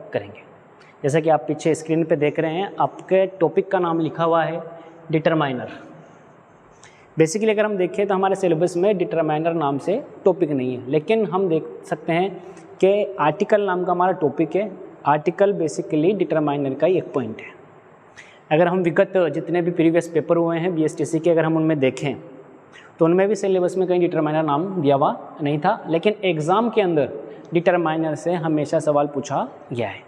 करेंगे। जैसा कि आप पीछे स्क्रीन पे देख रहे हैं, आपके टॉपिक का नाम लिखा हुआ है डिटरमाइनर। बेसिकली अगर हम देखें तो हमारे सिलेबस में डिटरमाइनर नाम से टॉपिक नहीं है, लेकिन हम देख सकते हैं कि आर्टिकल नाम का हमारा टॉपिक है। आर्टिकल बेसिकली डिटरमाइनर का ही एक पॉइंट है। अगर हम विगत जितने भी प्रीवियस पेपर हुए हैं BSTC के, अगर हम उनमें देखें तो उनमें भी सिलेबस में कहीं डिटरमाइनर नाम दिया हुआ नहीं था, लेकिन एग्ज़ाम के अंदर डिटरमाइनर से हमेशा सवाल पूछा गया है।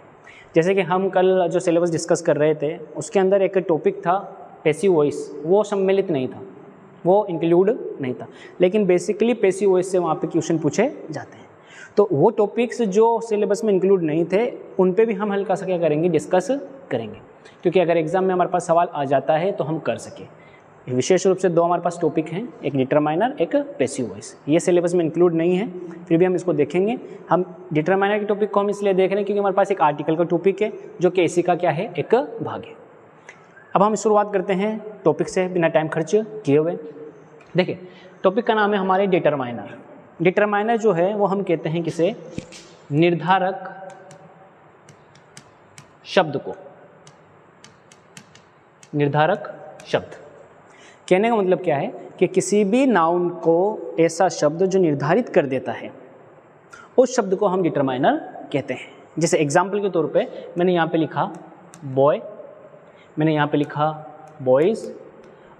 जैसे कि हम कल जो सिलेबस डिस्कस कर रहे थे उसके अंदर एक टॉपिक था पैसिव वॉइस, वो सम्मिलित नहीं था, वो इंक्लूड नहीं था, लेकिन बेसिकली पैसिव वॉइस से वहाँ पे क्वेश्चन पूछे जाते हैं। तो वो टॉपिक्स जो सिलेबस में इंक्लूड नहीं थे उन पे भी हम हल्का सा क्या करेंगे, डिस्कस करेंगे, क्योंकि अगर एग्जाम में हमारे पास सवाल आ जाता है तो हम कर सकें। विशेष रूप से दो हमारे पास टॉपिक हैं, एक डिटरमाइनर, एक पैसिव वॉइस। ये सिलेबस में इंक्लूड नहीं है, फिर भी हम इसको देखेंगे। हम डिटरमाइनर के टॉपिक को हम इसलिए देख रहे हैं क्योंकि हमारे पास एक आर्टिकल का टॉपिक है जो कि इसी का क्या है, एक भाग है। अब हम शुरुआत करते हैं टॉपिक से बिना टाइम खर्च किए हुए। देखिए, टॉपिक का नाम है हमारे डिटरमाइनर। डिटरमाइनर जो है वो हम कहते हैं किसे, निर्धारक शब्द को। निर्धारक शब्द कहने का मतलब क्या है कि किसी भी नाउन को ऐसा शब्द जो निर्धारित कर देता है, उस शब्द को हम डिटरमाइनर कहते हैं। जैसे एग्जाम्पल के तौर पे मैंने यहाँ पे लिखा बॉय, मैंने यहाँ पे लिखा बॉयज़,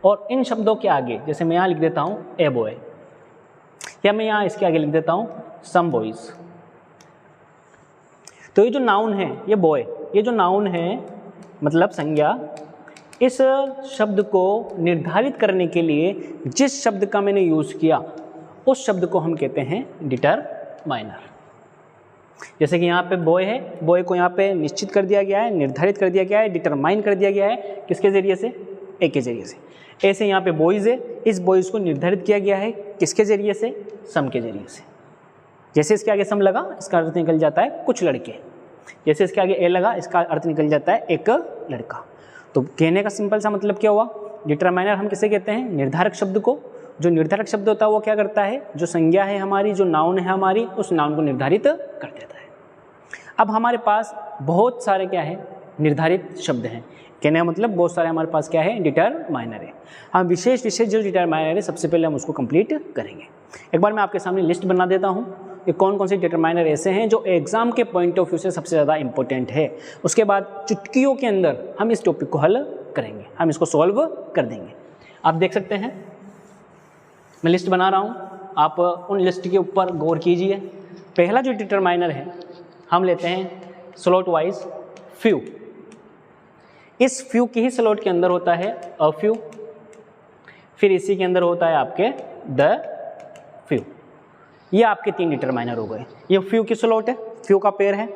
और इन शब्दों के आगे जैसे मैं यहाँ लिख देता हूँ ए बॉय, या मैं यहाँ इसके आगे लिख देता हूँ सम बॉयज़। तो ये जो नाउन है, ये बॉय, ये जो नाउन है मतलब संज्ञा, इस शब्द को निर्धारित करने के लिए जिस शब्द का मैंने यूज़ किया उस शब्द को हम कहते हैं डिटरमाइनर। जैसे कि यहाँ पे बॉय है, बॉय को यहाँ पे निश्चित कर दिया गया है, निर्धारित कर दिया गया है, डिटरमाइन कर दिया गया है, किसके ज़रिए से, ए के ज़रिए से। ऐसे यहाँ पे बॉयज़ है, इस बॉयज़ को निर्धारित किया गया है किसके ज़रिए से, सम के ज़रिए से। जैसे इसके आगे सम लगा, इसका अर्थ निकल जाता है कुछ लड़के। जैसे इसके आगे ए लगा, इसका अर्थ निकल जाता है एक लड़का। तो कहने का सिंपल सा मतलब क्या हुआ, डिटरमाइनर हम किसे कहते हैं, निर्धारक शब्द को। जो निर्धारक शब्द होता है वो क्या करता है, जो संज्ञा है हमारी, जो नाउन है हमारी, उस नाउन को निर्धारित कर देता है। अब हमारे पास बहुत सारे क्या है, निर्धारित शब्द हैं। कहने का मतलब बहुत सारे हमारे पास क्या है, डिटरमाइनर है। हम विशेष जो डिटरमाइनर है सबसे पहले हम उसको कंप्लीट करेंगे। एक बार मैं आपके सामने लिस्ट बना देता हूँ कि कौन कौन से डिटरमाइनर ऐसे हैं जो एग्जाम के पॉइंट ऑफ व्यू से सबसे ज़्यादा इंपॉर्टेंट है। उसके बाद चुटकियों के अंदर हम इस टॉपिक को हल करेंगे, हम इसको सॉल्व कर देंगे। आप देख सकते हैं मैं लिस्ट बना रहा हूँ, आप उन लिस्ट के ऊपर गौर कीजिए। पहला जो डिटरमाइनर है हम लेते हैं स्लॉट वाइज फ्यू। इस फ्यू की ही स्लॉट के अंदर होता है अ फ्यू, फिर इसी के अंदर होता है आपके द फ्यू। ये आपके तीन डिटरमाइनर हो गए। ये फ्यू की स्लॉट है, फ्यू का पेयर है।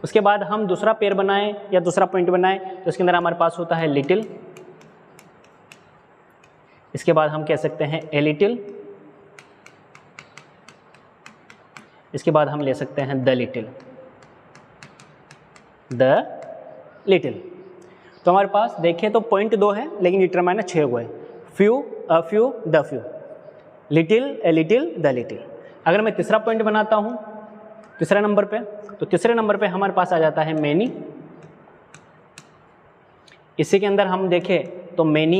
उसके बाद हम दूसरा पेयर बनाएं या दूसरा पॉइंट बनाएं तो इसके अंदर हमारे पास होता है लिटिल। इसके बाद हम कह सकते हैं ए लिटिल। इसके बाद हम ले सकते हैं द लिटिल, द लिटिल। तो हमारे पास देखें तो पॉइंट 2 है लेकिन डिटरमाइनर 6 हुए, few, a few, the few, little, a little, the little. अगर मैं तीसरा पॉइंट बनाता हूँ तीसरे नंबर पे, तो तीसरे नंबर पे हमारे पास आ जाता है मैनी। इसी के अंदर हम देखें तो मैनी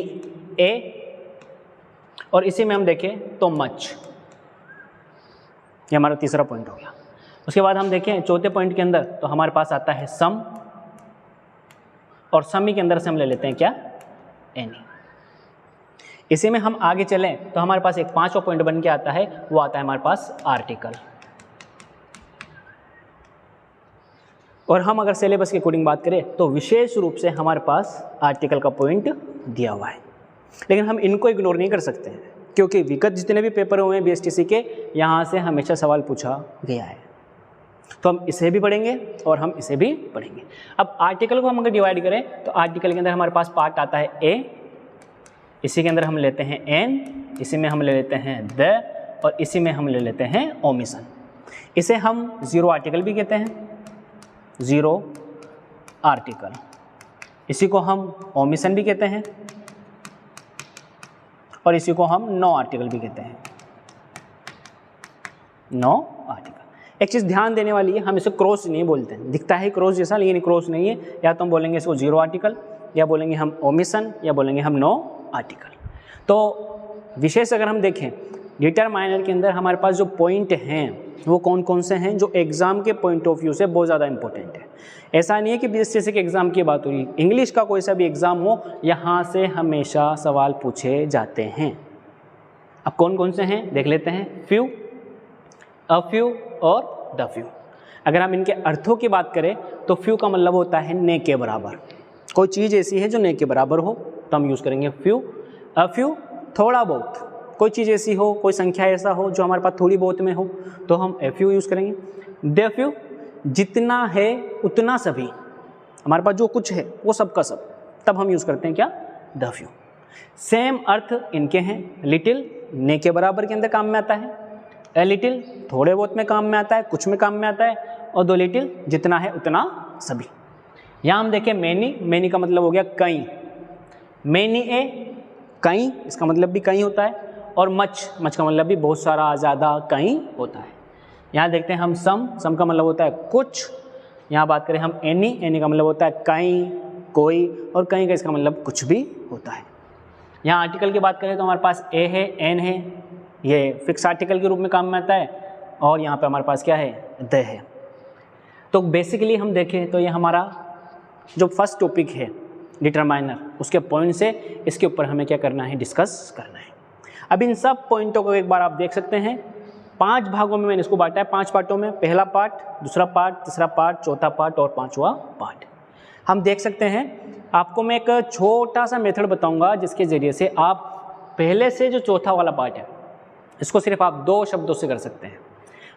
ए, और इसी में हम देखें तो मच। ये हमारा तीसरा पॉइंट हो गया। उसके बाद हम देखें चौथे पॉइंट के अंदर तो हमारे पास आता है सम, और समी के अंदर से हम ले लेते हैं क्या, एनी। इसी में हम आगे चलें तो हमारे पास एक 5वां पॉइंट बन के आता है, वो आता है हमारे पास आर्टिकल। और हम अगर सिलेबस के अकॉर्डिंग बात करें तो विशेष रूप से हमारे पास आर्टिकल का पॉइंट दिया हुआ है, लेकिन हम इनको इग्नोर नहीं कर सकते हैं क्योंकि विगत जितने भी पेपर हुए हैं BSTC के, यहाँ से हमेशा सवाल पूछा गया है। तो हम इसे भी पढ़ेंगे और हम इसे भी पढ़ेंगे। अब आर्टिकल को हम अगर डिवाइड करें तो आर्टिकल के अंदर हमारे पास पार्ट आता है ए, इसी के अंदर हम लेते हैं एन, इसी में हम ले लेते हैं द, और इसी में हम ले लेते हैं ओमिशन। इसे हम जीरो आर्टिकल भी कहते हैं, जीरो आर्टिकल। इसी को हम ओमिशन भी कहते हैं, और इसी को हम नो आर्टिकल भी कहते हैं, नो आर्टिकल। एक चीज़ ध्यान देने वाली है, हम इसे क्रॉस नहीं बोलते हैं, दिखता है क्रॉस जैसा लेकिन क्रॉस नहीं है। या तो हम बोलेंगे इसको जीरो आर्टिकल, या बोलेंगे हम ओमिशन, या बोलेंगे हम नो आर्टिकल। तो विशेष अगर हम देखें डिटरमाइनर के अंदर हमारे पास जो पॉइंट हैं वो कौन कौन से हैं जो एग्ज़ाम के पॉइंट ऑफ व्यू से बहुत ज़्यादा इंपॉर्टेंट है। ऐसा नहीं है कि बीएससी के एग्ज़ाम की बात हो रही है, इंग्लिश का कोई सा भी एग्ज़ाम हो यहाँ से हमेशा सवाल पूछे जाते हैं। अब कौन कौन से हैं देख लेते हैं, फ्यू, अ फ्यू और द फ्यू। अगर हम इनके अर्थों की बात करें तो फ्यू का मतलब होता है ने के बराबर, कोई चीज़ ऐसी है जो ने के बराबर हो तो हम यूज़ करेंगे फ्यू। अ फ्यू थोड़ा बहुत, कोई चीज़ ऐसी हो, कोई संख्या ऐसा हो जो हमारे पास थोड़ी बहुत में हो तो हम ए फ्यू यूज़ करेंगे। द फ्यू जितना है उतना सभी, हमारे पास जो कुछ है वो सब का सब, तब हम यूज़ करते हैं क्या, द फ्यू। सेम अर्थ इनके हैं, लिटिल ने के बराबर के अंदर काम में आता है, ए लिटिल थोड़े बहुत में काम में आता है, कुछ में काम में आता है, और दो लिटिल जितना है उतना सभी। यहाँ हम देखें मैनी, मैनी का मतलब हो गया कई, मैनी ए कई, इसका मतलब भी कई होता है, और मच, मच का मतलब भी बहुत सारा, ज़्यादा, कई होता है। यहाँ देखते हैं हम सम, सम का मतलब होता है कुछ। यहाँ बात करें हम एनी, एनी का मतलब होता है कई, कोई, और कई का इसका मतलब कुछ भी होता है। यहाँ आर्टिकल की बात करें तो हमारे पास ए है, एन है, ये फिक्स आर्टिकल के रूप में काम में आता है, और यहाँ पे हमारे पास क्या है, द है। तो बेसिकली हम देखें तो ये हमारा जो फर्स्ट टॉपिक है डिटरमाइनर, उसके पॉइंट से इसके ऊपर हमें क्या करना है, डिस्कस करना है। अब इन सब पॉइंटों को एक बार आप देख सकते हैं, 5 भागों में मैंने इसको बांटा है, 5 पार्टों में, पहला पार्ट, दूसरा पार्ट, तीसरा पार्ट, चौथा पार्ट और 5वां पार्ट। हम देख सकते हैं, आपको मैं एक छोटा सा मेथड बताऊंगा जिसके ज़रिए से आप पहले से जो चौथा वाला पार्ट है इसको सिर्फ आप 2 शब्दों से कर सकते हैं।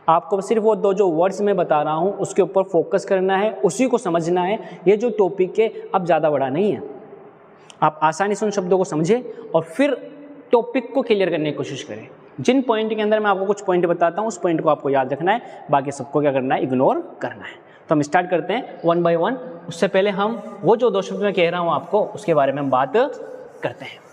आपको सिर्फ वो 2 जो वर्ड्स मैं बता रहा हूँ उसके ऊपर फोकस करना है, उसी को समझना है। ये जो टॉपिक है अब ज़्यादा बड़ा नहीं है, आप आसानी से उन शब्दों को समझें और फिर टॉपिक को क्लियर करने की कोशिश करें। जिन पॉइंट के अंदर मैं आपको कुछ पॉइंट बताता हूँ उस पॉइंट को आपको याद रखना है, बाकी सबको क्या करना है, इग्नोर करना है। तो हम स्टार्ट करते हैं 1 बाय 1। उससे पहले हम वो जो 2 शब्द मैं कह रहा हूँ आपको उसके बारे में हम बात करते हैं।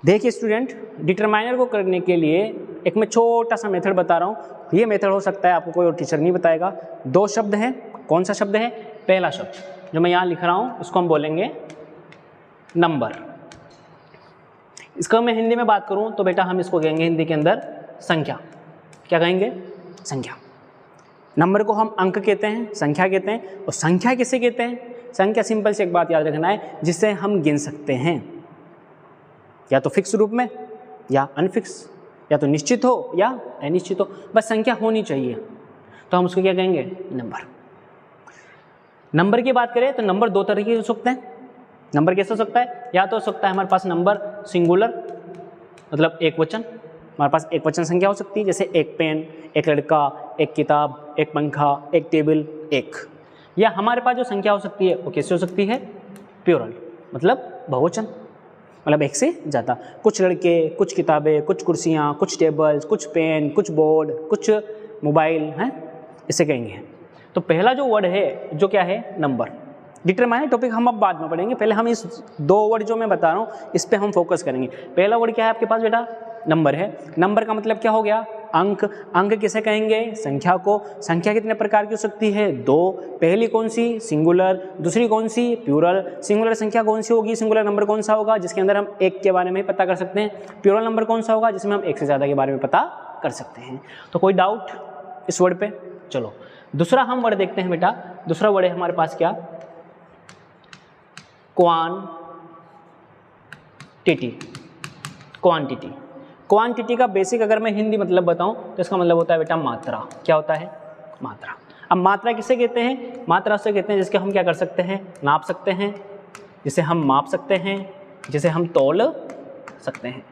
देखिए स्टूडेंट, डिटरमाइनर को करने के लिए एक मैं छोटा सा मेथड बता रहा हूँ। ये मेथड हो सकता है आपको कोई और टीचर नहीं बताएगा। 2 शब्द हैं, कौन सा शब्द है, पहला शब्द जो मैं यहाँ लिख रहा हूँ उसको हम बोलेंगे नंबर। इसका मैं हिंदी में बात करूँ तो बेटा हम इसको कहेंगे हिंदी के अंदर संख्या। क्या कहेंगे, संख्या। नंबर को हम अंक कहते हैं, संख्या कहते हैं। और संख्या किसे कहते हैं, संख्या सिंपल से एक बात याद रखना है, जिसे हम गिन सकते हैं, या तो फिक्स रूप में या अनफिक्स, या तो निश्चित हो या अनिश्चित हो, बस संख्या होनी चाहिए, तो हम उसको क्या कहेंगे, नंबर। नंबर की बात करें तो नंबर 2 तरीके हो सकते हैं। नंबर कैसे हो सकता है, या तो हो सकता है हमारे पास नंबर सिंगुलर, मतलब एक वचन, हमारे पास एक वचन संख्या हो सकती है, जैसे एक पेन, एक लड़का, एक किताब, एक पंखा, एक टेबल, एक। या हमारे पास जो संख्या हो सकती है वो कैसे हो सकती है, प्लूरल, मतलब बहुवचन, मतलब एक से ज़्यादा। कुछ लड़के, कुछ किताबें, कुछ कुर्सियाँ, कुछ टेबल्स, कुछ पेन, कुछ बोर्ड, कुछ मोबाइल हैं, इसे कहेंगे। तो पहला जो वर्ड है जो क्या है, नंबर। डिटरमाइनर टॉपिक हम अब बाद में पढ़ेंगे, पहले हम इस 2 वर्ड जो मैं बता रहा हूँ इस पे हम फोकस करेंगे। पहला वर्ड क्या है आपके पास बेटा, नंबर है। नंबर का मतलब क्या हो गया, अंक। अंक किसे कहेंगे, संख्या को। संख्या कितने प्रकार की हो सकती है, 2। पहली कौन सी, सिंगुलर, दूसरी कौन सी, प्लूरल। सिंगुलर संख्या कौन सी होगी, सिंगुलर नंबर कौन सा होगा जिसके अंदर हम एक के बारे में पता कर सकते हैं। प्लूरल नंबर कौन सा होगा जिसमें हम एक से ज़्यादा के बारे में पता कर सकते हैं। तो कोई डाउट इस वर्ड पे, चलो दूसरा हम वर्ड देखते हैं बेटा। दूसरा वर्ड है हमारे पास क्या, क्वांटिटी। क्वांटिटी, क्वांटिटी का बेसिक अगर मैं हिंदी मतलब बताऊं तो इसका मतलब होता है बेटा मात्रा। क्या होता है, मात्रा। अब मात्रा किसे कहते हैं, मात्रा से कहते हैं जिसके हम क्या कर सकते हैं, नाप सकते हैं, जिसे हम माप सकते हैं, जिसे हम तौल सकते हैं।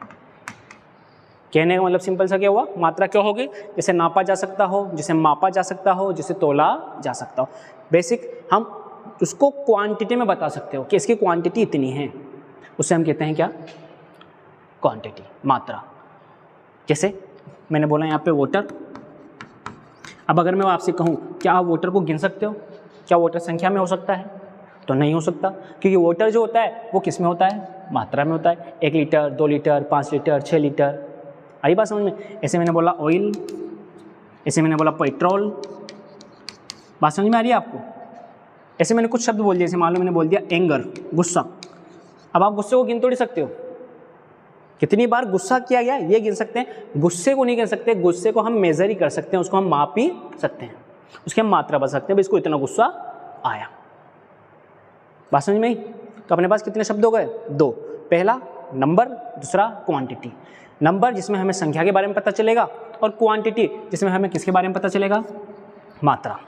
कहने का मतलब सिंपल सा क्या हुआ, मात्रा क्या होगी, जिसे नापा जा सकता हो, जिसे मापा जा सकता हो, जिसे तोला जा सकता हो। बेसिक हम उसको क्वांटिटी में बता सकते हो कि इसकी क्वांटिटी इतनी है, उसे हम कहते हैं क्या, क्वांटिटी, मात्रा। जैसे मैंने बोला यहाँ पे वाटर। अब अगर मैं आपसे कहूँ क्या आप वाटर को गिन सकते हो, क्या वाटर संख्या में हो सकता है, तो नहीं हो सकता, क्योंकि वाटर जो होता है वो किस में होता है, मात्रा में होता है। 1 लीटर, 2 लीटर, 5 लीटर, 6 लीटर, आई बात समझ में। ऐसे मैंने बोला ऑयल, ऐसे मैंने बोला पेट्रोल, बात समझ में आ रही है आपको। ऐसे मैंने कुछ शब्द बोल दिए, जैसे मान लो मैंने बोल दिया एंगर, गुस्सा। अब आप गुस्से को गिन थोड़ी सकते हो, कितनी बार गुस्सा किया गया ये गिन सकते हैं, गुस्से को नहीं गिन सकते। गुस्से को हम मेजर ही कर सकते हैं, उसको हम माप ही सकते हैं, उसकी हम मात्रा बता सकते हैं, इसको इतना गुस्सा आया। बात समझ में आई। तो अपने पास कितने शब्द हो गए, 2। पहला नंबर, दूसरा क्वांटिटी। नंबर जिसमें हमें संख्या के बारे में पता चलेगा, और क्वांटिटी जिसमें हमें किसके बारे में पता चलेगा, मात्रा।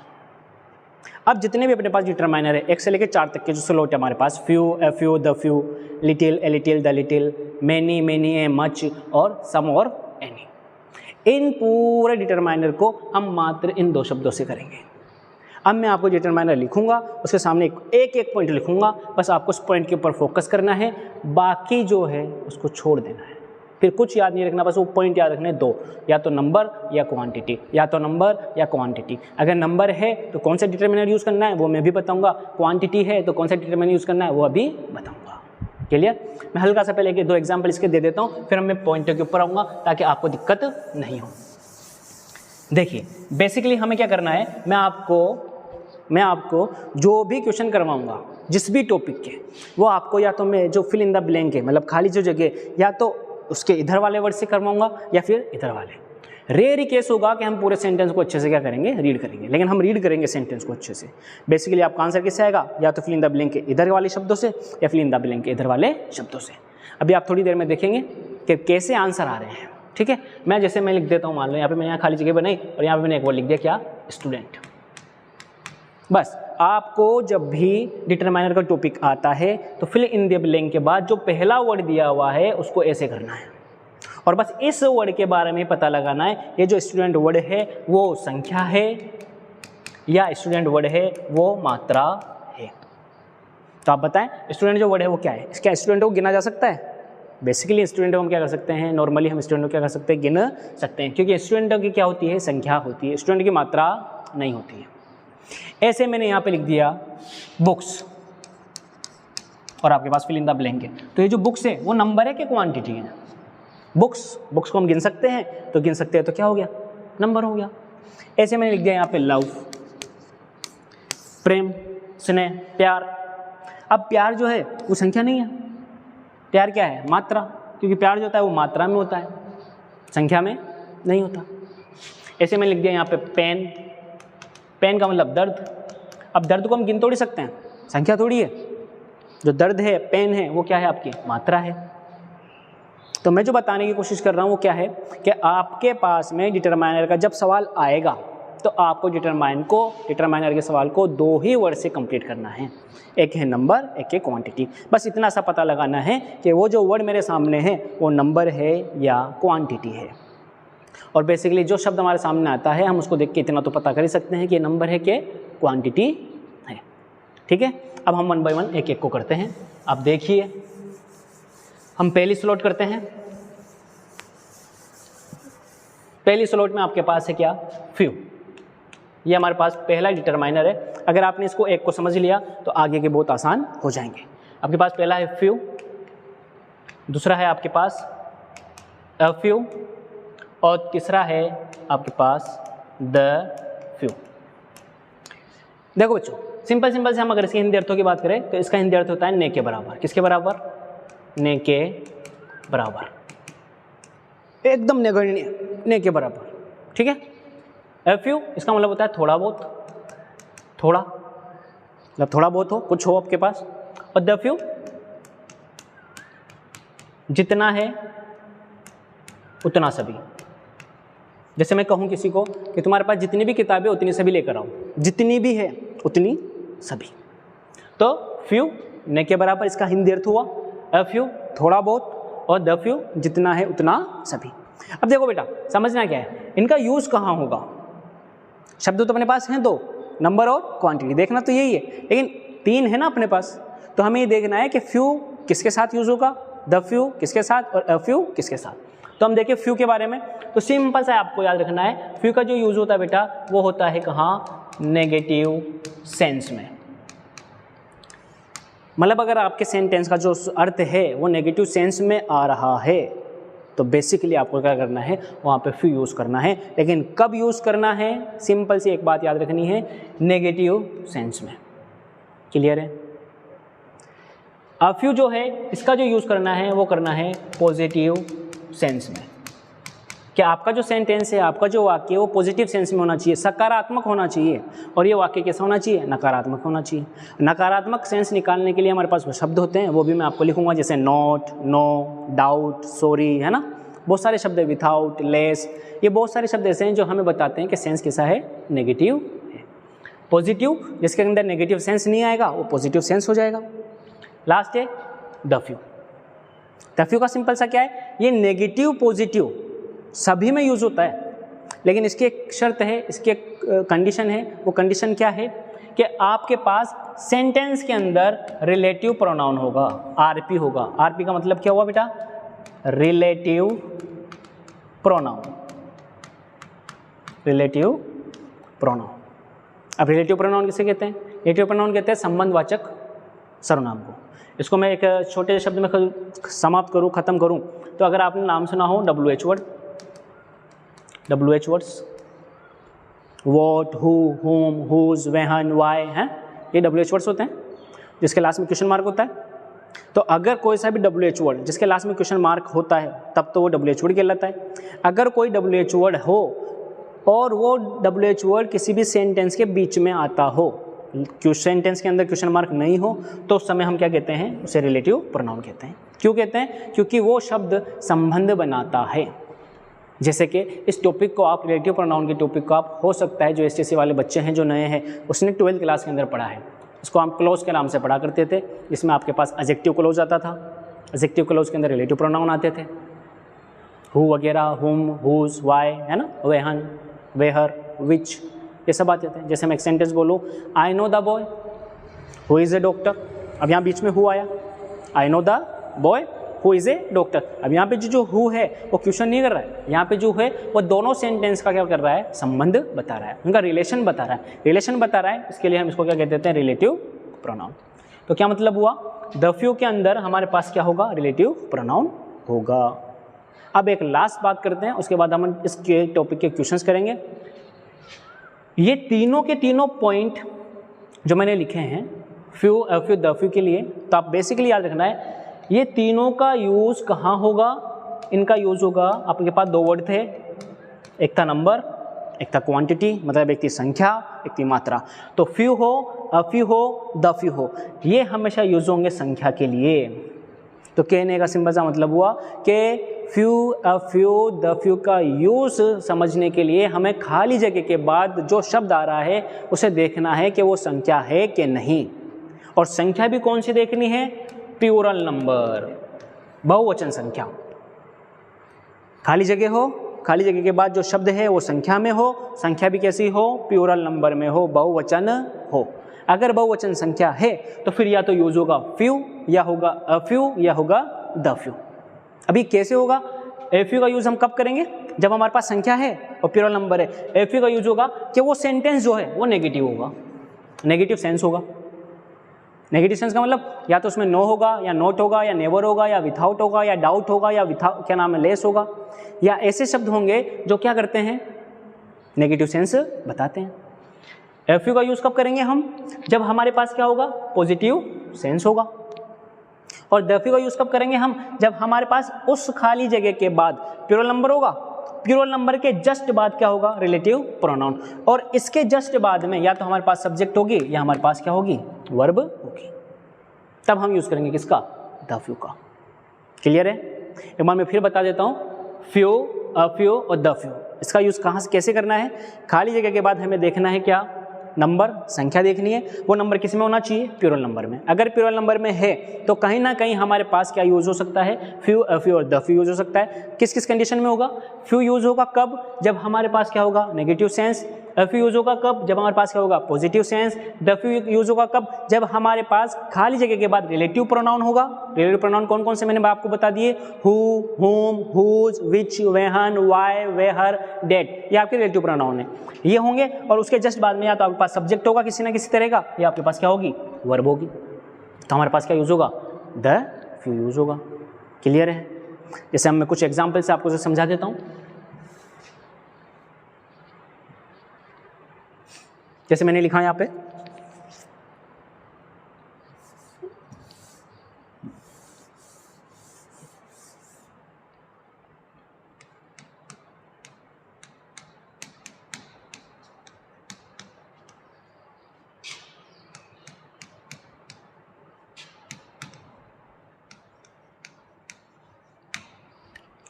अब जितने भी अपने पास डिटरमाइनर है 1 से लेकर 4 तक के जो स्लॉट है हमारे पास, few, a few, the few, little, a little, the little, many, many, a much, और सम और एनी, इन पूरे डिटरमाइनर को हम मात्र इन 2 शब्दों से करेंगे। अब मैं आपको डिटरमाइनर लिखूंगा, उसके सामने एक पॉइंट लिखूंगा, बस आपको उस पॉइंट के ऊपर फोकस करना है, बाकी जो है उसको छोड़ देना है। फिर कुछ याद नहीं रखना, बस वो पॉइंट याद रखने 2, या तो नंबर या क्वांटिटी, या तो नंबर या क्वांटिटी। अगर नंबर है तो कौन सा डिटरमिनर यूज़ करना है वो मैं भी बताऊंगा, क्वांटिटी है तो कौन सा डिटरमिनर यूज़ करना है वो अभी बताऊंगा। क्लियर। मैं हल्का सा पहले 2 एग्जाम्पल इसके दे देता हूँ, फिर मैं पॉइंट के ऊपर आऊँगा ताकि आपको दिक्कत नहीं हो। देखिए बेसिकली हमें क्या करना है, मैं आपको जो भी क्वेश्चन करवाऊँगा जिस भी टॉपिक के, वो आपको या तो मैं जो फिल इन द ब्लैंक है, मतलब खाली जो जगह, या तो उसके इधर वाले वर्ड से करवाऊंगा या फिर इधर वाले। रेयर ही केस होगा कि हम पूरे सेंटेंस को अच्छे से क्या करेंगे, रीड करेंगे, लेकिन हम रीड करेंगे सेंटेंस को अच्छे से। बेसिकली आपका आंसर किससे आएगा, या तो फिल इन द ब्लैंक के इधर वाले शब्दों से, या फिल इन द ब्लैंक के इधर वाले शब्दों से। अभी आप थोड़ी देर में देखेंगे कि कैसे आंसर आ रहे हैं। ठीक है, मैं जैसे मैं लिख देता हूँ, मान लो यहाँ पे मैंने यहाँ खाली जगह बनाई और यहाँ पे मैंने एक वर्ड लिख दिया, क्या, स्टूडेंट। बस आपको जब भी डिटरमाइनर का टॉपिक आता है तो फिल इन द ब्लैंक के बाद जो पहला वर्ड दिया हुआ है उसको ऐसे करना है, और बस इस वर्ड के बारे में पता लगाना है, ये जो स्टूडेंट वर्ड है वो संख्या है या स्टूडेंट वर्ड है वो मात्रा है। तो आप बताएं स्टूडेंट जो वर्ड है वो क्या है, क्या स्टूडेंट को गिना जा सकता है। बेसिकली स्टूडेंट को हम क्या कर सकते हैं, नॉर्मली हम स्टूडेंट को क्या कर सकते हैं, गिन सकते हैं, क्योंकि स्टूडेंट की क्या होती है, संख्या होती है, स्टूडेंट की मात्रा नहीं होती है। ऐसे मैंने यहाँ पे लिख दिया बुक्स, और आपके पास फिल इन द ब्लैंक है। तो ये जो बुक्स है वो नंबर है कि क्वांटिटी है, बुक्स को हम गिन सकते हैं, तो गिन सकते हैं तो क्या हो गया, नंबर हो गया। ऐसे मैंने लिख दिया यहाँ पे लव, प्रेम, स्नेह, प्यार। अब प्यार जो है वो संख्या नहीं है, प्यार क्या है, मात्रा, क्योंकि प्यार जो होता है वो मात्रा में होता है, संख्या में नहीं होता। ऐसे मैंने लिख दिया यहाँ पे पेन, पेन का मतलब दर्द। अब दर्द को हम गिन थोड़ी सकते हैं, संख्या थोड़ी है, जो दर्द है, पेन है, वो क्या है, आपकी मात्रा है। तो मैं जो बताने की कोशिश कर रहा हूँ वो क्या है कि आपके पास में डिटरमाइनर का जब सवाल आएगा तो आपको डिटरमाइनर के सवाल को 2 ही वर्ड से कंप्लीट करना है, एक है नंबर, एक है क्वांटिटी। बस इतना सा पता लगाना है कि वो जो वर्ड मेरे सामने है वो नंबर है या क्वांटिटी है। और बेसिकली जो शब्द हमारे सामने आता है हम उसको देख के इतना तो पता कर ही सकते हैं कि नंबर है कि क्वांटिटी है। ठीक है, अब हम 1 बाय 1 एक को करते हैं। आप देखिए, हम पहली स्लॉट करते हैं। पहली स्लॉट में आपके पास है क्या, फ्यू। ये हमारे पास पहला डिटरमाइनर है। अगर आपने इसको एक को समझ लिया तो आगे के बहुत आसान हो जाएंगे। आपके पास पहला है फ्यू, दूसरा है आपके पास अ फ्यू, और तीसरा है आपके पास द फ्यू। देखो बच्चों, सिंपल से हम अगर इसके हिंदी अर्थों की बात करें तो इसका हिंदी अर्थ होता है ने के बराबर। किसके बराबर, ने के बराबर, एकदम नगण्य, ने के बराबर। ठीक है, ए फ्यू इसका मतलब होता है थोड़ा बहुत, थोड़ा मतलब थोड़ा बहुत हो, कुछ हो आपके पास। और द फ्यू जितना है उतना सभी। जैसे मैं कहूँ किसी को कि तुम्हारे पास जितनी भी किताबें उतनी सभी लेकर आओ, जितनी भी है उतनी सभी। तो फ्यू ने के बराबर इसका हिंदी अर्थ हुआ, अ फ्यू थोड़ा बहुत, और द फ्यू जितना है उतना सभी। अब देखो बेटा, समझना क्या है, इनका यूज़ कहाँ होगा। शब्द तो अपने पास हैं 2, नंबर और क्वांटिटी, देखना तो यही है, लेकिन 3 है ना अपने पास। तो हमें ये देखना है कि फ्यू किसके साथ यूज़ होगा, द फ्यू किसके साथ, और अ फ्यू किसके साथ। तो हम देखिए फ्यू के बारे में, तो सिंपल सा आपको याद रखना है, फ्यू का जो यूज़ होता है बेटा वो होता है कहाँ, नेगेटिव सेंस में। मतलब अगर आपके सेंटेंस का जो अर्थ है वो नेगेटिव सेंस में आ रहा है तो बेसिकली आपको क्या करना है, वहाँ पे फ्यू यूज़ करना है। लेकिन कब यूज़ करना है, सिंपल सी एक बात याद रखनी है, नेगेटिव सेंस में। क्लियर है? अब फ्यू जो है इसका जो यूज़ करना है वो करना है पॉजिटिव सेंस में। कि आपका जो सेंटेंस है, आपका जो वाक्य है वो पॉजिटिव सेंस में होना चाहिए, सकारात्मक होना चाहिए। और ये वाक्य कैसा होना चाहिए, नकारात्मक होना चाहिए। नकारात्मक सेंस निकालने के लिए हमारे पास वो शब्द होते हैं, वो भी मैं आपको लिखूंगा, जैसे नॉट, नो, डाउट, सॉरी, है ना, बहुत सारे शब्द है, विथआउट, लेस, ये बहुत सारे शब्द ऐसे हैं जो हमें बताते हैं कि सेंस कैसा है, नेगेटिव है। पॉजिटिव, जिसके अंदर नेगेटिव सेंस नहीं आएगा वो पॉजिटिव सेंस हो जाएगा। लास्ट है द फ्यू। द फ्यू का सिंपल सा क्या है, ये नेगेटिव पॉजिटिव सभी में यूज़ होता है, लेकिन इसकी एक शर्त है, इसकी एक कंडीशन है। वो कंडीशन क्या है कि आपके पास सेंटेंस के अंदर रिलेटिव प्रोनाउन होगा, आरपी होगा। आरपी का मतलब क्या हुआ बेटा, रिलेटिव प्रोनाउन। Relative pronoun. अब रिलेटिव प्रोनाउन किसे कहते हैं, रिलेटिव प्रोनाउन कहते हैं संबंधवाचक सर्वनाम को। इसको मैं एक छोटे शब्द में समाप्त करूं, ख़त्म करूं, तो अगर आपने नाम सुना हो WH word, WH words, what, who, whom, whose, when, why, हैं, ये WH वर्ड्स होते हैं जिसके लास्ट में क्वेश्चन मार्क होता है। तो अगर कोई सा भी WH वर्ड जिसके लास्ट में क्वेश्चन मार्क होता है तब तो वो WH वर्ड कहलाता है। अगर कोई WH वर्ड हो और वो WH वर्ड किसी भी सेंटेंस के बीच में आता हो, सेंटेंस के अंदर क्वेश्चन मार्क नहीं हो, तो उस समय हम क्या कहते हैं, उसे रिलेटिव प्रोनाउन कहते हैं। क्यों कहते हैं, क्योंकि वो शब्द संबंध बनाता है। जैसे कि इस टॉपिक को आप, रिलेटिव प्रोनाउन के टॉपिक को आप, हो सकता है जो STC वाले बच्चे हैं जो नए हैं, उसने 12th क्लास के अंदर पढ़ा है, इसको हम क्लोज के नाम से पढ़ा करते थे। इसमें आपके पास एडजेक्टिव क्लोज आता था, एडजेक्टिव क्लोज के अंदर रिलेटिव प्रोनाउन आते थे, हु वगैरह, हुम, हुज, वाई, है ना, वेहन, वेहर, विच, ये सब आते थे। जैसे मैं एक सेंटेंस बोलूँ, I know the boy who is a doctor, अब यहाँ बीच में हु आया, I know the boy who is a doctor. अब यहाँ पे जो हु है वो क्वेश्चन नहीं कर रहा है, यहाँ पे जो है वो दोनों सेंटेंस का क्या कर रहा है, संबंध बता रहा है, उनका रिलेशन बता रहा है, रिलेशन बता रहा है। इसके लिए हम इसको क्या कहते हैं, रिलेटिव प्रोनाउन। तो क्या मतलब हुआ, द फ्यू के अंदर हमारे पास क्या होगा, रिलेटिव प्रोनाउन होगा। अब एक लास्ट बात करते हैं, उसके बाद हम इसके टॉपिक के क्वेश्चंस करेंगे। ये तीनों के तीनों पॉइंट जो मैंने लिखे हैं फ्यू, फ्यू, द फ्यू के लिए, तो आप बेसिकली याद रखना है ये तीनों का यूज़ कहाँ होगा। इनका यूज़ होगा, आपके पास दो वर्ड थे, एक था नंबर, एक था क्वांटिटी, मतलब एक थी संख्या, एक थी मात्रा। तो फ्यू हो, अ फ्यू हो, द फ्यू हो, ये हमेशा यूज़ होंगे संख्या के लिए। तो कहने का सिंपल सा मतलब हुआ कि few, a few, the few का यूज़ समझने के लिए हमें खाली जगह के बाद जो शब्द आ रहा है उसे देखना है कि वो संख्या है कि नहीं। और संख्या भी कौन सी देखनी है, प्लूरल नंबर, बहुवचन संख्या। खाली जगह हो, खाली जगह के बाद जो शब्द है वो संख्या में हो, संख्या भी कैसी हो, प्लूरल नंबर में हो, बहुवचन हो। अगर बहुवचन संख्या है तो फिर या तो यूज होगा फ्यू, या होगा अ फ्यू, या होगा द फ्यू। अभी कैसे होगा, ए फ्यू का यूज हम कब करेंगे, जब हमारे पास संख्या है और प्लूरल नंबर है। ए फ्यू का यूज होगा कि वो सेंटेंस जो है वो नेगेटिव होगा, नेगेटिव सेंस होगा। नेगेटिव सेंस का मतलब या तो उसमें नो होगा, या नॉट होगा, या नेवर होगा, या विथआउट होगा, या डाउट होगा, या विथआउट क्या नाम है, लेस होगा, या ऐसे शब्द होंगे जो क्या करते हैं, नेगेटिव सेंस बताते हैं। एफ यू का यूज़ कब करेंगे हम, जब हमारे पास क्या होगा, पॉजिटिव सेंस होगा। और द फ्यू का यूज़ कब करेंगे हम, जब हमारे पास उस खाली जगह के बाद प्लूरल नंबर होगा, प्लूरल नंबर के जस्ट बाद क्या होगा, रिलेटिव प्रोनाउन, और इसके जस्ट बाद में या तो हमारे पास सब्जेक्ट होगी या हमारे पास क्या होगी, वर्ब होगी। तब हम यूज़ करेंगे किसका, द फ्यू का। क्लियर है? एक बार मैं फिर बता देता हूँ, फ्यू, अ फ्यू और द फ्यू, इसका यूज़ कहाँ से कैसे करना है। खाली जगह के बाद हमें देखना है क्या, नंबर, संख्या देखनी है। वो नंबर किस में होना चाहिए, प्लूरल नंबर में। अगर प्लूरल नंबर में है तो कहीं ना कहीं हमारे पास क्या यूज़ हो सकता है, फ्यू, अ फ्यू और द फ्यू यूज़ हो सकता है। किस किस कंडीशन में होगा, फ्यू यूज़ होगा कब, जब हमारे पास क्या होगा, negative sense. A few use होगा कब, जब हमारे पास क्या होगा, positive sense. The few use होगा कब, जब हमारे पास खाली जगह के बाद रिलेटिव प्रोनाउन होगा। रिलेटिव प्रोनाउन कौन कौन से मैंने आपको बता दिए, who, whom, whose, which, when, why, where, that, ये आपके रिलेटिव प्रोनाउन है, ये होंगे। और उसके जस्ट बाद में या तो आपके पास सब्जेक्ट होगा किसी ना किसी तरह का, या आपके पास क्या होगी, वर्ब होगी। तो हमारे पास क्या यूज़ होगा, द फ्यू यूज़ होगा। क्लियर है? जैसे हम मैं कुछ एग्जाम्पल से आपको समझा देता हूँ। जैसे मैंने लिखा है यहाँ पे,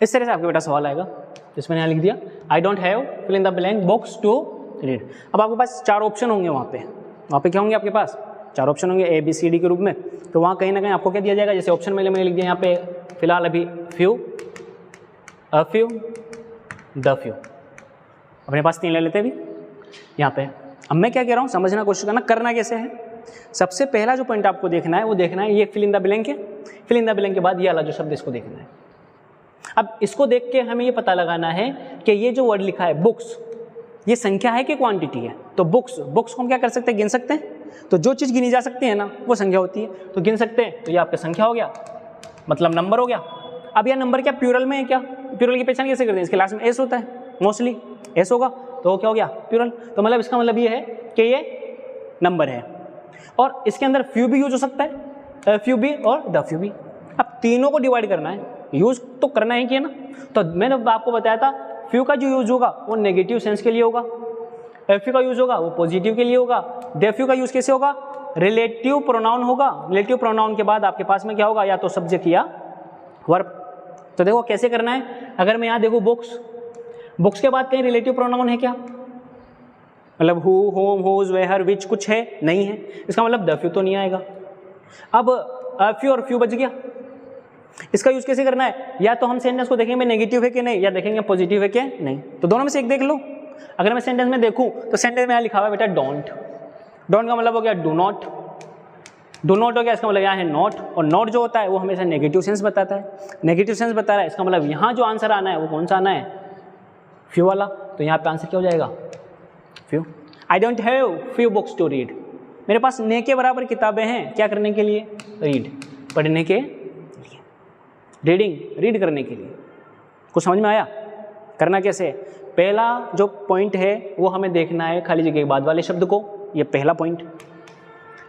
इस तरह से आपके बेटा सवाल आएगा, जिसमें यहाँ लिख दिया I don't have fill in the blank books to read. अब आपके पास 4 ऑप्शन होंगे, वहाँ पे क्या होंगे आपके पास, 4 ऑप्शन होंगे ए बी सी डी के रूप में। तो वहाँ कहीं ना कहीं आपको क्या दिया जाएगा, जैसे ऑप्शन में मैंने लिख दिया यहाँ पे फिलहाल अभी few, a few, the few, अपने पास 3 ले लेते भी यहाँ पे। अब मैं क्या कह रहा हूँ, समझना कोशिश करना, करना कैसे है। सबसे पहला जो पॉइंट आपको देखना है वो देखना है ये फिल इन द ब्लैंक है। फिल इन द ब्लैंक के बाद ये वाला जो शब्द इसको देखना है। अब इसको देख के हमें ये पता लगाना है कि ये जो वर्ड लिखा है बुक्स, ये संख्या है कि क्वांटिटी है। तो बुक्स को हम क्या कर सकते हैं, गिन सकते हैं। तो जो चीज़ गिनी जा सकती है ना वो संख्या होती है, तो गिन सकते हैं। तो ये आपका संख्या हो गया, मतलब नंबर हो गया। अब यह नंबर क्या प्लूरल में है क्या, प्लूरल की पहचान कैसे करते हैं, इसके लास्ट में एस होता है, मोस्टली एस होगा, तो क्या हो गया प्लूरल। तो मतलब इसका मतलब ये है कि ये नंबर है। और इसके अंदर फ्यू भी यूज हो सकता है, फ्यू भी और द फ्यू भी। अब तीनों को डिवाइड करना है, यूज तो करना है कि है ना। तो मैंने आपको बताया था फ्यू का जो यूज होगा वो नेगेटिव सेंस के लिए होगा, फ्यू का यूज होगा वो पॉजिटिव के लिए होगा। दे फ्यू का यूज कैसे होगा, रिलेटिव प्रोनाउन होगा। रिलेटिव प्रोनाउन के बाद आपके पास में क्या होगा, या तो सब्जेक्ट या वर्ब। तो देखो कैसे करना है, अगर मैं यहाँ देखूँ बुक्स के बाद कहीं रिलेटिव प्रोनाउन है क्या, मतलब हु, होम, हुज, वेयर, विच कुछ है, नहीं है। इसका मतलब द फ्यू तो नहीं आएगा। अब फ्यू और फ्यू बच गया। इसका यूज कैसे करना है, या तो हम सेंटेंस को देखेंगे नेगेटिव है कि नहीं, या देखेंगे पॉजिटिव है कि नहीं। तो दोनों में से एक देख लो। अगर मैं सेंटेंस में देखूं तो सेंटेंस में यहाँ लिखा हुआ है बेटा डोंट। डोंट का मतलब हो गया डू नॉट। डू नॉट हो गया, इसका मतलब यहाँ है नॉट। और नॉट जो होता है वो हमेशा नेगेटिव सेंस बताता है, नेगेटिव सेंस बता रहा है। इसका मतलब यहाँ जो आंसर आना है वो कौन सा आना है, फ्यू वाला। तो यहाँ पे आंसर क्या हो जाएगा, few. I don't have few books to read. मेरे पास ने के बराबर किताबें हैं, क्या करने के लिए, रीड, पढ़ने के लिए, रीडिंग, रीड करने के लिए। कुछ समझ में आया, करना कैसे है। पहला जो पॉइंट है वो हमें देखना है खाली जगह के बाद वाले शब्द को, ये पहला पॉइंट।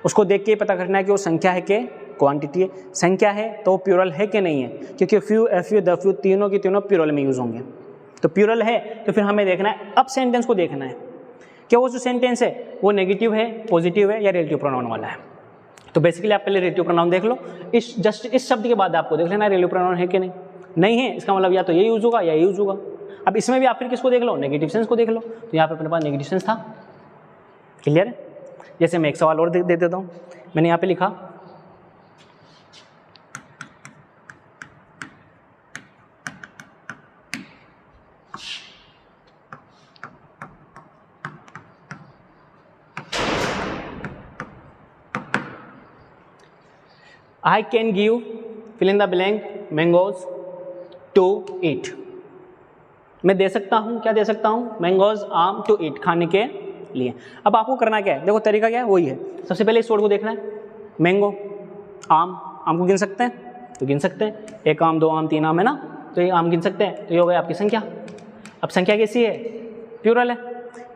उसको देख के पता करना है कि वो संख्या है कि क्वांटिटी है। संख्या है तो वो प्लूरल है कि नहीं है, क्योंकि few, F you, the few तीनों की तीनों प्लूरल में यूज होंगे। तो प्लूरल है तो फिर हमें देखना है, अब सेंटेंस को देखना है कि वो जो सेंटेंस है वो नेगेटिव है, पॉजिटिव है या रिलेटिव प्रोनाउन वाला है। तो बेसिकली आप पहले रिलेटिव प्रोनाउन देख लो। इस शब्द के बाद आपको देख लेना रिलेटिव प्रोनाउन है कि नहीं है। इसका मतलब या तो ये यूज होगा या ये यूज होगा। अब इसमें भी आप फिर किसको देख लो, नेगेटिव सेंस को देख लो। तो यहाँ पे अपने पास नेगेटिव सेंस था। क्लियर है। जैसे मैं एक सवाल और दे देता हूँ। मैंने यहाँ पे लिखा I can give fill in the blank mangoes to eat। मैं दे सकता हूँ, क्या दे सकता हूँ, मैंगोज आम टू ईट, खाने के लिए। अब आपको करना क्या है, देखो तरीका क्या है, वही है। सबसे पहले इस वर्ड को देखना है, मैंगो, आम को गिन सकते हैं तो गिन सकते हैं, 1 आम 2 आम 3 आम है ना, तो ये आम गिन सकते हैं। तो ये हो गई आपकी संख्या। अब संख्या कैसी है, प्लूरल है।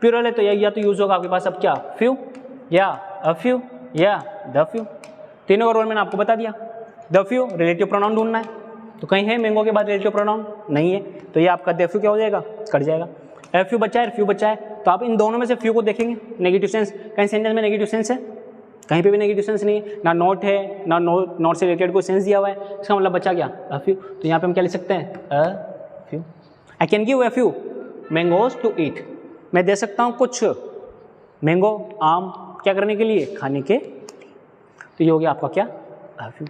प्लूरल है तो या तो यूज होगा आपके पास अब क्या, फ्यू या अ फ्यू या द फ्यू। तीनों का रोल मैंने आपको बता दिया। द फ्यू रिलेटिव प्रोनाउन ढूंढना है, तो कहीं है मैंगो के बाद रिलेटिव प्रोनाउन नहीं है, तो ये आपका द फ्यू क्या हो जाएगा, कट जाएगा। एफ यू बचा है, फ्यू बचा है, तो आप इन दोनों में से फ्यू को देखेंगे। नेगेटिव सेंस, कहीं सेंटेंस में नेगेटिव सेंस है, कहीं पे भी नेगेटिव सेंस नहीं है, ना नॉट है ना नॉट से रिलेटेड कोई सेंस दिया हुआ है। इसका मतलब बचा गया अ फ्यू। तो यहाँ पे हम क्या लिख सकते हैं, a few. I can give a few mangoes to eat. मैं दे सकता हूँ कुछ मैंगो, आम, क्या करने के लिए, खाने के। तो ये हो गया आपका क्या, a few.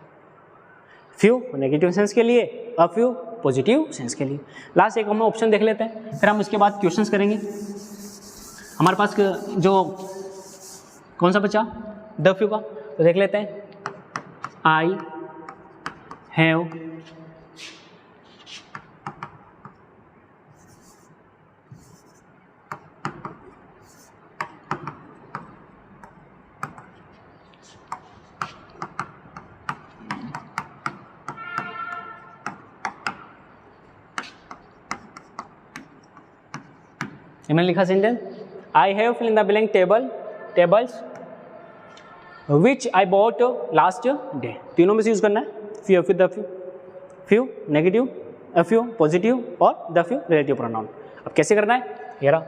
Few negative sense के लिए, अ फ्यू पॉजिटिव सेंस के लिए। लास्ट एक हम ऑप्शन देख लेते हैं, फिर हम उसके बाद क्वेश्चंस करेंगे। हमारे पास जो कौन सा बचा, द फ्यू का, तो देख लेते हैं। आई हैव मैंने लिखा sentence, I have fill in the blank tables which I bought last day. तीनों में से यूज करना है, few of the few negative, a few positive और द फ्यू रिलेटिव प्रोनाउन। अब कैसे करना है, ये रहा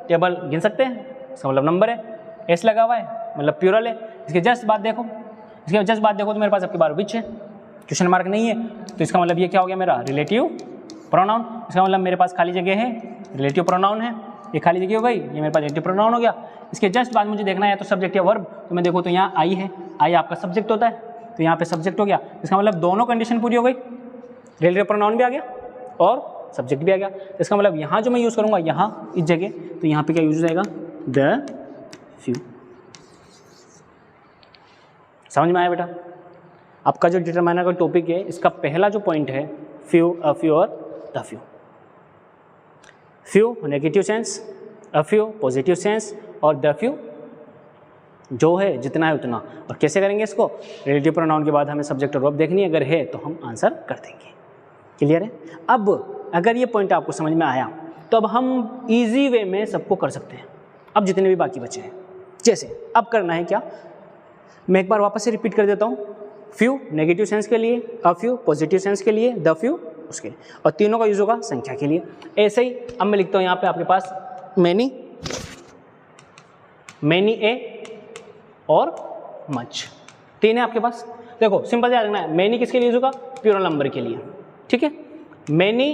टेबल गिन सकते हैं, इसका मतलब नंबर है, एस लगा हुआ है मतलब प्यूरल है। इसके जस्ट बाद देखो तो मेरे पास आपके बार विच है, क्वेश्चन मार्क नहीं है, तो इसका मतलब ये क्या हो गया मेरा रिलेटिव प्रोनाउन। इसका मतलब मेरे पास खाली जगह है, रिलेटिव प्रोनाउन है, ये खाली जगह हो गई, ये मेरे पास रिलेटिव प्रोनाउन हो गया। इसके जस्ट बाद मुझे देखना है तो सब्जेक्ट या वर्ब, तो मैं देखो तो यहाँ आई है, आई आपका सब्जेक्ट होता है, तो यहाँ पे सब्जेक्ट हो गया। इसका मतलब दोनों कंडीशन पूरी हो गई, रिलेटिव प्रोनाउन भी आ गया और सब्जेक्ट भी आ गया। इसका मतलब यहाँ जो मैं यूज़ करूँगा यहाँ इस जगह, तो यहाँ पे क्या यूज हो जाएगा, द फ्यू। समझ में आया बेटा? आपका जो डिटरमाइनर का टॉपिक है, इसका पहला जो पॉइंट है फ्यू, अ फ्यू और the few. Few negative sense, a few positive sense और द फ्यू जो है जितना है उतना। और कैसे करेंगे इसको, रिलेटिव प्रोनाउन के बाद हमें सब्जेक्ट और वर्ब देखनी है, अगर है तो हम आंसर कर देंगे। क्लियर है? अब अगर ये पॉइंट आपको समझ में आया तो अब हम इजी वे में सबको कर सकते हैं। अब जितने भी बाकी बचे हैं, जैसे अब करना है क्या, मैं एक बार वापस से रिपीट कर देता हूँ। फ्यू नेगेटिव सेंस के लिए, अ फ्यू पॉजिटिव सेंस के लिए, द फ्यू उसके लिए, और तीनों का यूज होगा संख्या के लिए। ऐसे ही अब मैं लिखता हूँ यहाँ पे आपके पास मैनी ए और मच, तीन है आपके पास। देखो सिंपल से याद रखना है, मैनी किसके लिए यूज होगा, प्लूरल नंबर के लिए, ठीक है। मैनी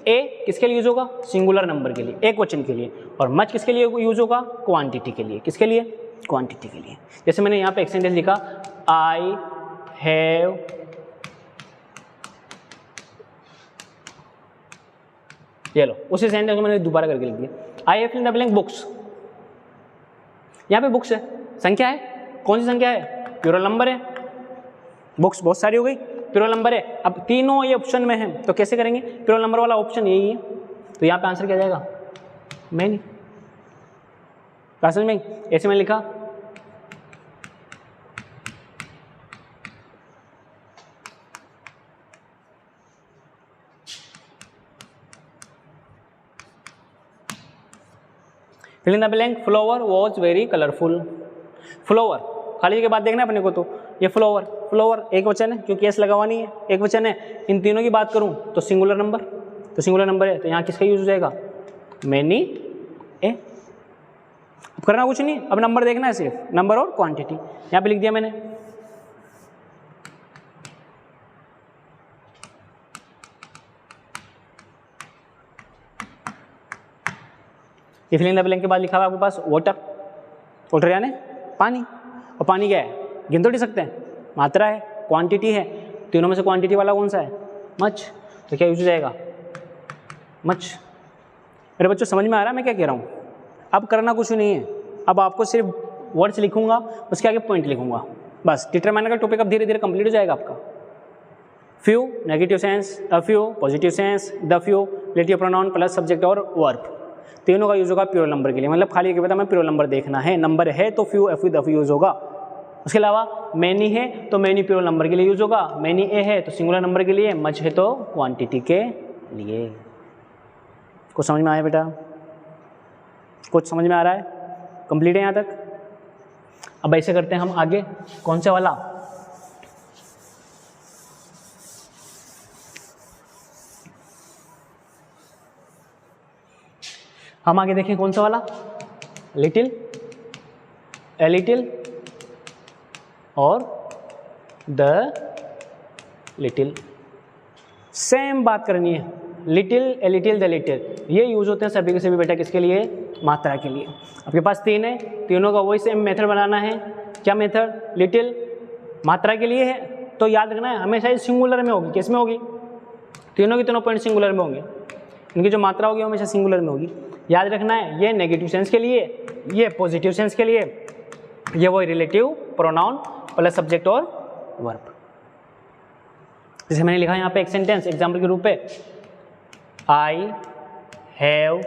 ए किसके लिए यूज होगा, सिंगुलर नंबर के लिए, एक वचन के लिए। और मच किसके लिए यूज होगा, क्वांटिटी के लिए। किसके लिए, क्वांटिटी के लिए। जैसे मैंने यहाँ पे एक सेंटेंस लिखा, आई हैव ये लो, उसी सेंटेंस को मैंने दोबारा करके लिख दिया, I have fill in the blank books. यहाँ पे बुक्स है, संख्या है, कौन सी संख्या है, प्लूरल नंबर है, बुक्स बहुत सारी हो गई, प्लूरल नंबर है। अब तीनों ये ऑप्शन में है तो कैसे करेंगे, प्लूरल नंबर वाला ऑप्शन यही है, तो यहाँ पे आंसर क्या जाएगा, मैनी। समझ में? ऐसे मैंने लिखा, fill in the blank, flower was very colourful. Flower खाली के बाद देखना है अपने को, तो ये फ्लावर एक वचन है क्योंकि एस लगा हुआ नहीं है, एक वचन है। इन तीनों की बात करूं तो सिंगुलर नंबर, तो सिंगुलर नंबर है, तो यहाँ किसका यूज हो जाएगा, मैनी ए। अब करना कुछ नहीं, अब नंबर देखना है, सिर्फ नंबर और क्वांटिटी। यहाँ पे लिख दिया मैंने, ये फिल इन द ब्लैंक के बाद लिखा हुआ आपके पास वाटर यानी पानी। और पानी क्या है, गिन तो नहीं सकते हैं, मात्रा है, क्वांटिटी है, तीनों में से क्वांटिटी वाला कौन सा है, मच, तो क्या यूज हो जाएगा, मच। मेरे बच्चों समझ में आ रहा है मैं क्या कह रहा हूँ? अब करना कुछ नहीं है, अब आपको सिर्फ वर्ड्स लिखूंगा, उसके आगे पॉइंट लिखूंगा, बस। डिटरमाइनर का टॉपिक अब धीरे धीरे कंप्लीट हो जाएगा आपका। Few negative sense, a few positive sense, the few relative pronoun plus subject और वर्ब, तीनों का यूज होगा प्लूरल नंबर के लिए। मतलब खाली क्या पता मैं प्लूरल नंबर देखना है, नंबर है तो few F the few use होगा। उसके अलावा मैनी है तो मैनी प्लूरल नंबर के लिए यूज होगा, मैनी ए है तो सिंगुलर नंबर के लिए, मच है तो क्वांटिटी के लिए। कुछ समझ में आया बेटा? कुछ समझ में आ रहा है? कंप्लीट है यहाँ तक? अब ऐसे करते हैं हम आगे, कौन सा वाला, हम आगे देखें कौन सा वाला, लिटिल, ए लिटिल और द लिटिल। सेम बात करनी है, little, a little, the little, ये यूज होते हैं सभी के सभी बेटा किसके लिए, मात्रा के लिए। आपके पास तीन है, तीनों का वही सेम मेथड बनाना है। क्या मेथड, लिटिल मात्रा के लिए है तो याद रखना है हमेशा सिंगुलर में होगी। किस में होगी, तीनों के तीनों पॉइंट सिंगुलर में होंगे, इनकी जो मात्रा होगी हमेशा सिंगुलर में होगी। याद रखना है ये नेगेटिव सेंस के लिए, ये पॉजिटिव सेंस के लिए, ये वही रिलेटिव प्रोनाउन प्लस सब्जेक्ट और वर्ब। जैसे मैंने लिखा यहाँ पे एक सेंटेंस एग्जाम्पल के रूप पे, आई हैव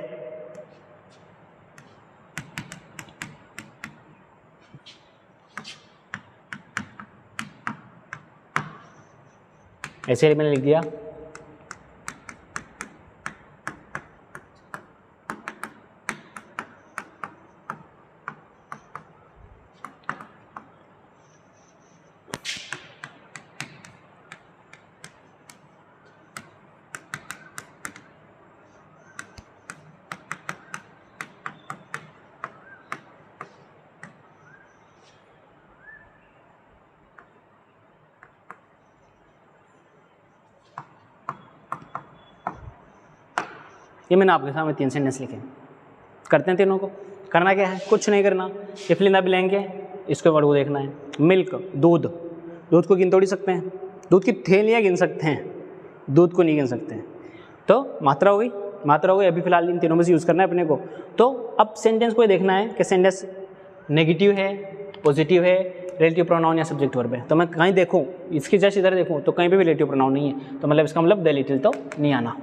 ऐसे मैंने लिख दिया, ये मैंने आपके सामने 3 सेंटेंस लिखे, करते हैं तीनों को। करना क्या है, कुछ नहीं करना, ये फिल इन द ब्लैंक है, इसके वर्ड को देखना है। मिल्क, दूध, दूध को गिन थोड़ी सकते हैं, दूध की थैलियाँ गिन सकते हैं, दूध को नहीं गिन सकते हैं। तो मात्रा हो गई, मात्रा हो गई, अभी फिलहाल इन तीनों में से यूज़ करना है अपने को। तो अब सेंटेंस को देखना है कि सेंटेंस नेगेटिव है, पॉजिटिव है, रिलेटिव प्रोनाउन या सब्जेक्ट वर्ब है। तो मैं कहीं देखूँ, इसकी जस्ट इधर देखूँ तो कहीं पे भी रिलेटिव प्रोनाउन नहीं है, तो मतलब इसका मतलब द लिटिल तो नहीं आना,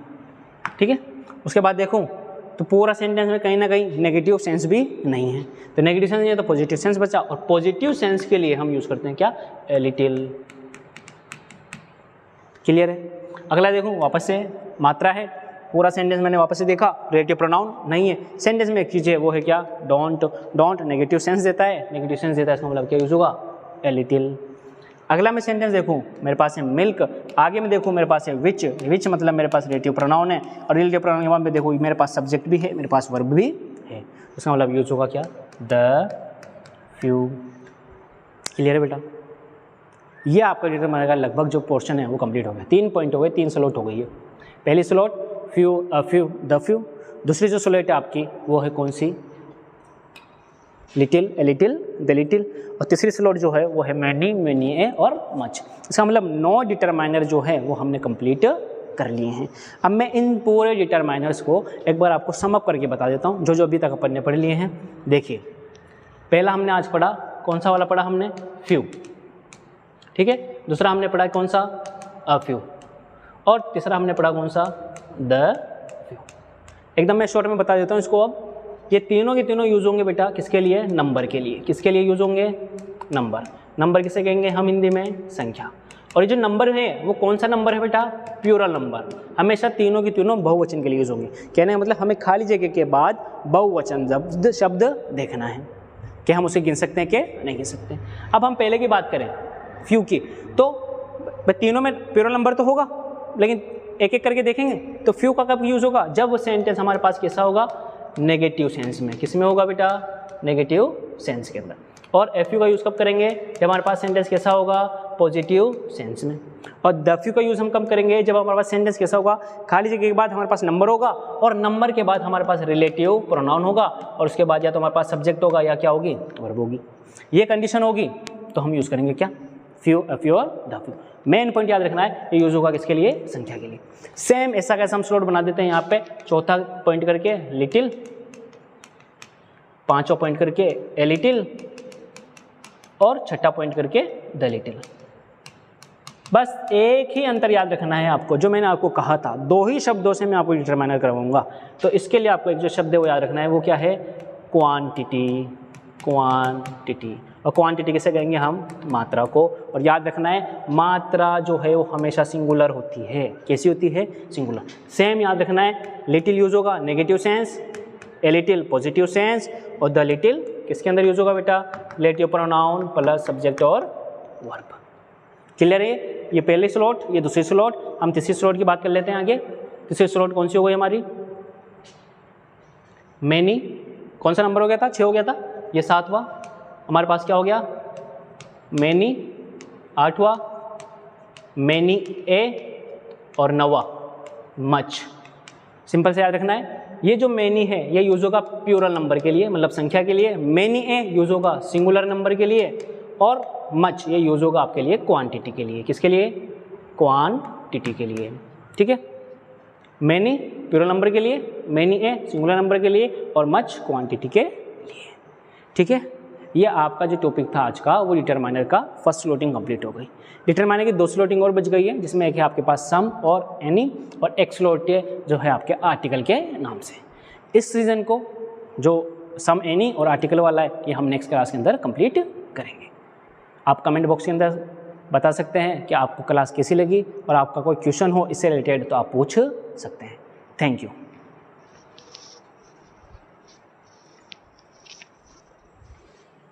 ठीक है। उसके बाद देखूँ तो पूरा सेंटेंस में कहीं ना कहीं नेगेटिव सेंस भी नहीं है, तो नेगेटिव सेंस नहीं है तो पॉजिटिव सेंस बचा, और पॉजिटिव सेंस के लिए हम यूज़ करते हैं क्या, ए लिटिल। क्लियर है। अगला देखूँ, वापस से मात्रा है, पूरा सेंटेंस मैंने वापस से देखा, रिलेटिव प्रोनाउन नहीं है। सेंटेंस में एक चीज़ है, वो है क्या, डोंट। डोंट नेगेटिव सेंस देता है, नेगेटिव सेंस देता है, इसका मतलब क्या यूज़ होगा, ए लिटिल। अगला मैं सेंटेंस देखूँ, मेरे पास है मिल्क, आगे में देखूँ मेरे पास है विच, विच मतलब मेरे पास रिलेटिव प्रोनाउन है, और रिलेटिव प्रोनाउन के बाद में देखो मेरे पास सब्जेक्ट भी है, मेरे पास वर्ब भी है, उसका मतलब यूज़ होगा क्या, द फ्यू। क्लियर है बेटा। ये आपका डिटरमाइनर का लगभग जो पोर्शन है वो कंप्लीट हो गया। 3 पॉइंट हो गए, 3 स्लॉट हो गई है। पहली slot few, a few, the few. दूसरी जो स्लॉट है आपकी वो है कौन सी, little, a little, the little. और तीसरी स्लॉट जो है वो है मैनी, मैनी ए और मच। इसका मतलब 9 डिटरमाइनर जो है वो हमने कंप्लीट कर लिए हैं। अब मैं इन पूरे डिटरमाइनर्स को एक बार आपको सम अप करके बता देता हूँ, जो जो अभी तक अपन ने पढ़ लिए हैं। देखिए, पहला हमने आज पढ़ा, कौन सा वाला पढ़ा हमने, फ्यू, ठीक है। दूसरा हमने पढ़ा कौन सा, अ फ्यू। और तीसरा हमने पढ़ा कौन सा, द फ्यू। एकदम मैं शॉर्ट में बता देता हूँ इसको। अब ये तीनों के तीनों यूज़ होंगे बेटा किसके लिए, नंबर के लिए। किसके लिए यूज़ होंगे, नंबर। नंबर किसे कहेंगे हम हिंदी में, संख्या। और ये जो नंबर है वो कौन सा नंबर है बेटा, प्लूरल नंबर। हमेशा तीनों की तीनों बहुवचन के लिए यूज़ होंगे। कहने का मतलब हमें खाली जगह के बाद बहुवचन शब्द देखना है कि हम उसे गिन सकते हैं कि नहीं गिन सकते। अब हम पहले की बात करें फ्यू की, तो तीनों में प्लूरल नंबर तो होगा, लेकिन एक एक करके देखेंगे। तो फ्यू का कब यूज़ होगा, जब वो सेंटेंस हमारे पास कैसा होगा, नेगेटिव सेंस में। किस में होगा बेटा, नेगेटिव सेंस के अंदर। और एफ यू का यूज़ कब करेंगे, जब हमारे पास सेंटेंस कैसा होगा, पॉजिटिव सेंस में। और द फ्यू का यूज़ हम कब करेंगे, जब हमारे पास सेंटेंस कैसा होगा, खाली जगह के बाद हमारे पास नंबर होगा, और नंबर के बाद हमारे पास रिलेटिव प्रोनाउन होगा, और उसके बाद या तो हमारे पास सब्जेक्ट होगा या क्या होगी, वर्ब होगी। ये कंडीशन होगी तो हम यूज़ करेंगे क्या, फ्यू, एफ यू और द फ्यू। मेन पॉइंट याद रखना है, ये यूज़ होगा किसके लिए, संख्या के लिए। सेम ऐसा कैसा हम स्लॉट बना देते हैं यहाँ पे, चौथा पॉइंट करके लिटिल, पांचवा पॉइंट करके ए लिटिल, और छठा पॉइंट करके द लिटिल। बस एक ही अंतर याद रखना है आपको, जो मैंने आपको कहा था, 2 ही शब्दों से मैं आपको डिटरमाइनर करवाऊंगा। तो इसके लिए आपको एक जो शब्द है वो याद रखना है, वो क्या है, क्वांटिटी। क्वांटिटी, और क्वांटिटी किसे कहेंगे हम, मात्रा को। और याद रखना है, मात्रा जो है वो हमेशा सिंगुलर होती है। कैसी होती है, सिंगुलर। सेम याद रखना है, लिटिल यूज होगा negative sense, a little positive sense, और द लिटिल किसके अंदर यूज होगा बेटा, रिलेटिव प्रोनाउन प्लस सब्जेक्ट और वर्ब। क्लियर है। ये पहले स्लॉट, ये दूसरी स्लॉट। हम तीसरी स्लॉट की बात कर लेते हैं आगे। तीसरी स्लॉट कौन सी हो गई हमारी, मैनी। कौन सा नंबर हो गया था, 6 हो गया था, ये 7वां। हमारे पास क्या हो गया, मैनी 8वां, मैनी ए, और 9वां मच। सिंपल से याद रखना है, ये जो मैनी है ये यूज होगा प्लूरल नंबर के लिए, मतलब संख्या के लिए। मैनी ए यूज होगा सिंगुलर नंबर के लिए, और मच ये यूज होगा आपके लिए क्वांटिटी के लिए। किसके लिए, क्वांटिटी के लिए, ठीक है। मैनी प्लूरल नंबर के लिए, मैनी ए सिंगुलर नंबर के लिए, और मच क्वांटिटी के लिए, ठीक है। ये आपका जो टॉपिक था आज का, वो डिटरमाइनर का फर्स्ट स्लॉटिंग कंप्लीट हो गई। डिटरमाइनर की 2 स्लॉटिंग और बच गई है, जिसमें एक है आपके पास सम और एनी, और एक स्लॉट जो है आपके आर्टिकल के नाम से। इस सीजन को जो सम, एनी और आर्टिकल वाला है, ये हम नेक्स्ट क्लास के अंदर कंप्लीट करेंगे। आप कमेंट बॉक्स के अंदर बता सकते हैं कि आपको क्लास कैसी लगी, और आपका कोई क्वेश्चन हो इससे रिलेटेड तो आप पूछ सकते हैं। Thank you.